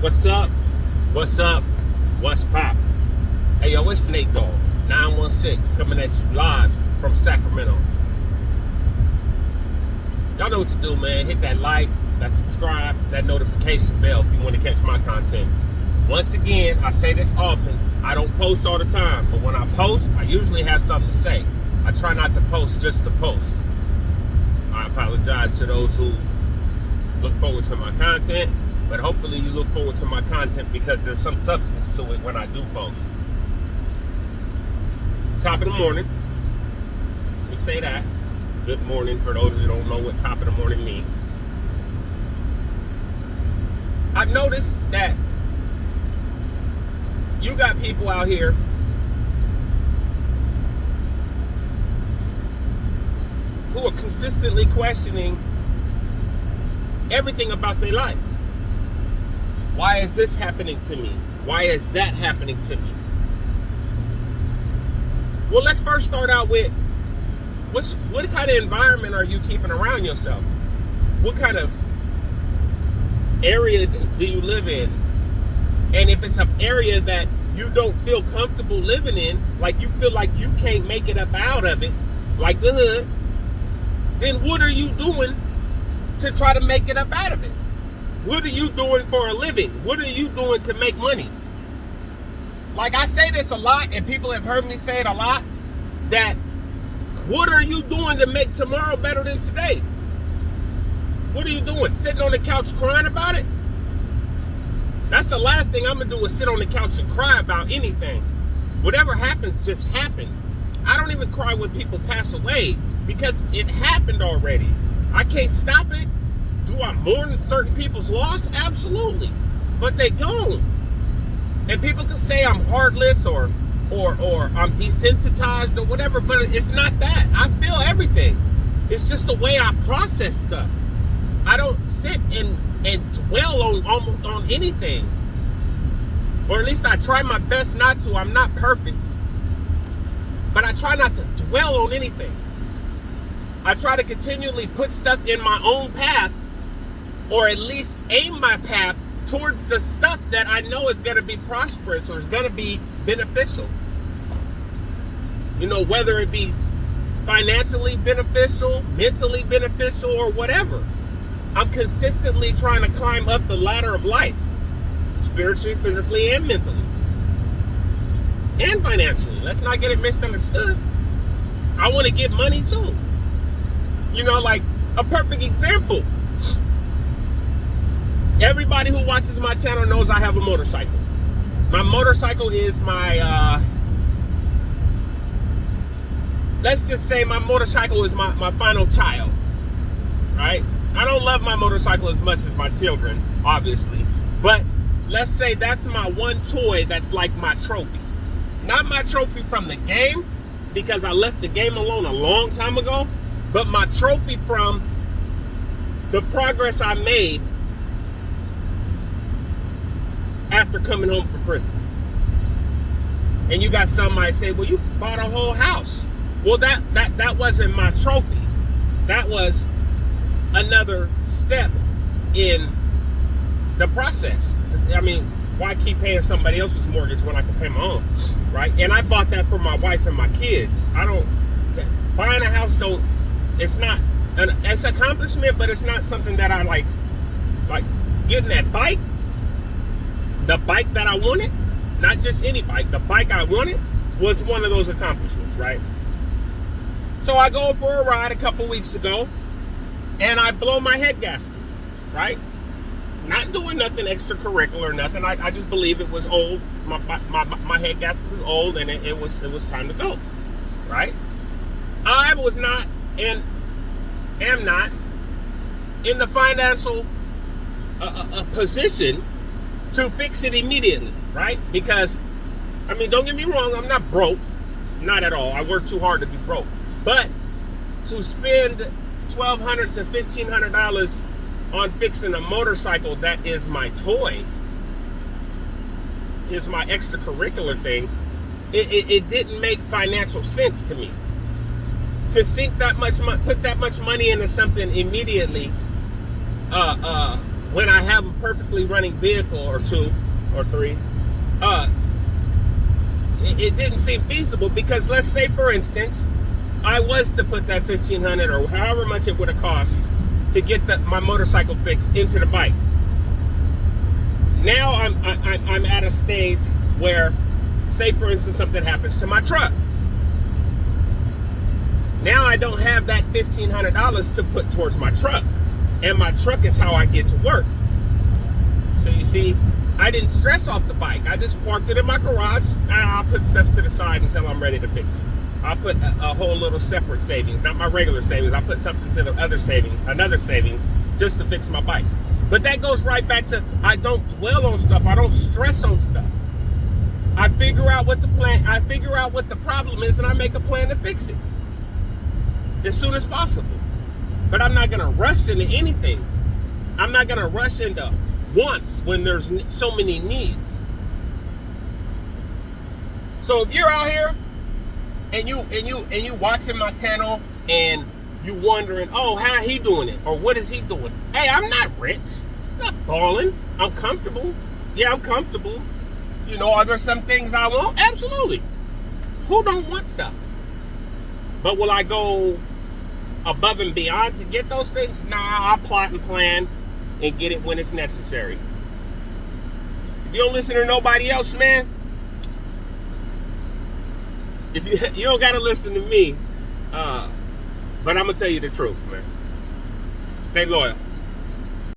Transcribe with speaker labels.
Speaker 1: What's up? What's up? What's pop? Hey, yo, it's Nate Dogg, 916, coming at you live from Sacramento. Y'all know what to do, man. Hit that like, that subscribe, that notification bell if you want to catch my content. Once again, I say this often, I don't post all the time, but when I post, I usually have something to say. I try not to post just to post. I apologize to those who look forward to my content, but hopefully you look forward to my content because there's some substance to it when I do post. Top of the morning. Let me say that. Good morning for those who don't know what top of the morning means. I've noticed that you got people out here who are consistently questioning everything about their life. Why is this happening to me? Why is that happening to me? Well, let's first start out with what kind of environment are you keeping around yourself? What kind of area do you live in? And if it's an area that you don't feel comfortable living in, like you feel like you can't make it up out of it, like the hood, then what are you doing to try to make it up out of it? What are you doing for a living? What are you doing to make money? Like I say this a lot, and people have heard me say it a lot, that what are you doing to make tomorrow better than today? What are you doing? Sitting on the couch crying about it? That's the last thing I'm going to do, is sit on the couch and cry about anything. Whatever happens, just happened. I don't even cry when people pass away because it happened already. I can't stop it. Do I mourn certain people's loss? Absolutely. But they gone. And people can say I'm heartless or I'm desensitized or whatever, but it's not that. I feel everything. It's just the way I process stuff. I don't sit and dwell on anything. Or at least I try my best not to. I'm not perfect. But I try not to dwell on anything. I try to continually put stuff in my own path, or at least aim my path towards the stuff that I know is going to be prosperous or is going to be beneficial. You know, whether it be financially beneficial, mentally beneficial, or whatever. I'm consistently trying to climb up the ladder of life, spiritually, physically, and mentally. And financially. Let's not get it misunderstood. I want to get money too. You know, like a perfect example. Everybody who watches my channel knows I have a motorcycle. My motorcycle is my, let's just say my motorcycle is my final child, right? I don't love my motorcycle as much as my children, obviously. But let's say that's my one toy that's like my trophy. Not my trophy from the game, because I left the game alone a long time ago, but my trophy from the progress I made after coming home from prison. And you got somebody say, well, you bought a whole house. Well, that wasn't my trophy. That was another step in the process. I mean, why keep paying somebody else's mortgage when I can pay my own, right? And I bought that for my wife and my kids. Buying a house it's not it's an accomplishment, but it's not something that I like getting that bike. The bike that I wanted, not just any bike, the bike I wanted was one of those accomplishments, right? So I go for a ride a couple weeks ago, and I blow my head gasket, right? Not doing nothing extracurricular or nothing. I just believe it was old. My head gasket was old, and it was time to go, right? I was not and am not in the financial position to fix it immediately, right? Because, I mean, don't get me wrong, I'm not broke. Not at all. I work too hard to be broke. But to spend $1,200 to $1,500 on fixing a motorcycle that is my toy, is my extracurricular thing, it didn't make financial sense to me. To sink that much, put that much money into something immediately when I have a perfectly running vehicle or two or three, it didn't seem feasible because let's say, for instance, I was to put that $1,500 or however much it would have cost to get my motorcycle fixed into the bike. Now I'm at a stage where, say for instance, something happens to my truck. Now I don't have that $1,500 to put towards my truck, and my truck is how I get to work. So you see, I didn't stress off the bike. I just parked it in my garage. I'll put stuff to the side until I'm ready to fix it. I'll put a whole little separate savings, not my regular savings. I'll put something to the other savings, another savings, just to fix my bike. But that goes right back to, I don't dwell on stuff. I don't stress on stuff. I figure out what the problem is, and I make a plan to fix it as soon as possible. But I'm not gonna rush into anything. I'm not gonna rush into wants when there's so many needs. So if you're out here and you watching my channel and you wondering, oh, how he doing it, or what is he doing? Hey, I'm not rich, I'm not balling. I'm comfortable. Yeah, I'm comfortable. You know, are there some things I want? Absolutely. Who don't want stuff? But will I go above and beyond to get those things? Nah, I'll plot and plan and get it when it's necessary. If you don't listen to nobody else, man, if you don't gotta listen to me, but I'm gonna tell you the truth, man. Stay loyal.